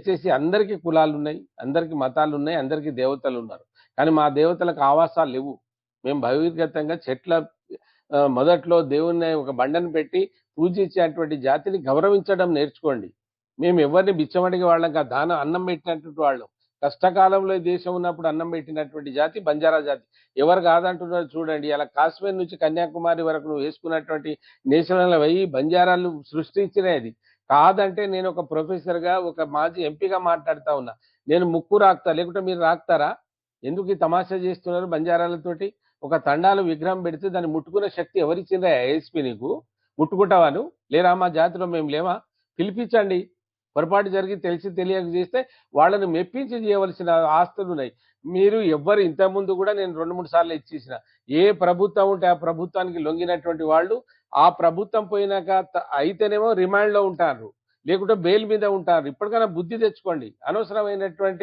దయచేసి అందరికీ కులాలున్నాయి, అందరికీ మతాలున్నాయి, అందరికీ దేవతలున్నారు. కానీ మా దేవతలకు ఆవాసాలు లెవ్వు. మేము బహిర్గతంగా చెట్ల మొదట్లో దేవుడిని ఒక బండను పెట్టి పూజించేటువంటి జాతిని గౌరవించడం నేర్చుకోండి. మేము ఎవరిని బిచ్చమడిగే వాళ్ళం కాదు. అన్నం పెట్టినటువంటి వాళ్ళం. కష్టకాలంలో ఈ దేశం ఉన్నప్పుడు అన్నం పెట్టినటువంటి జాతి బంజారా జాతి. ఎవరు కాదంటున్నారో చూడండి. ఇలా కాశ్మీర్ నుంచి కన్యాకుమారి వరకు నువ్వు వేసుకున్నటువంటి నేషనల్ హైవే బంజారాలు సృష్టించినయి అది. కాదంటే నేను ఒక ప్రొఫెసర్‌గా, ఒక మాజీ ఎంపీగా మాట్లాడుతా ఉన్నా. నేను ముక్కు రాకుతా, లేకుంటే మీరు రాకుతారా? ఎందుకు ఈ తమాషా చేస్తున్నారు బంజారాలతోటి? ఒక తండాలు విగ్రహం పెడితే దాన్ని ముట్టుకునే శక్తి ఎవరిచ్చిండ్రయ్యా ఏఎస్పీ నీకు? ముట్టుకుంటావా నువ్వు? లేరా మా జాతిలో మేము లేమా? పిలిపించండి. పొరపాటు జరిగి తెలిసి తెలియక చేస్తే వాళ్ళని మెప్పించి చేయవలసిన ఆస్తులున్నాయి. మీరు ఎవ్వరు ఇంతకుముందు గూడా నేను 2, 3 సార్లు ఇచ్చేసిన. ఏ ప్రభుత్వం ఉంటే ఆ ప్రభుత్వానికి లొంగినటువంటి వాళ్ళు, ఆ ప్రభుత్వం పోయినాక అయితేనేమో రిమాండ్‌లో ఉంటారు. లేకుంటే బెయిల్ మీద ఉంటారు. ఇప్పటికైనా బుద్ధి తెచ్చుకోండి. అనవసరమైనటువంటి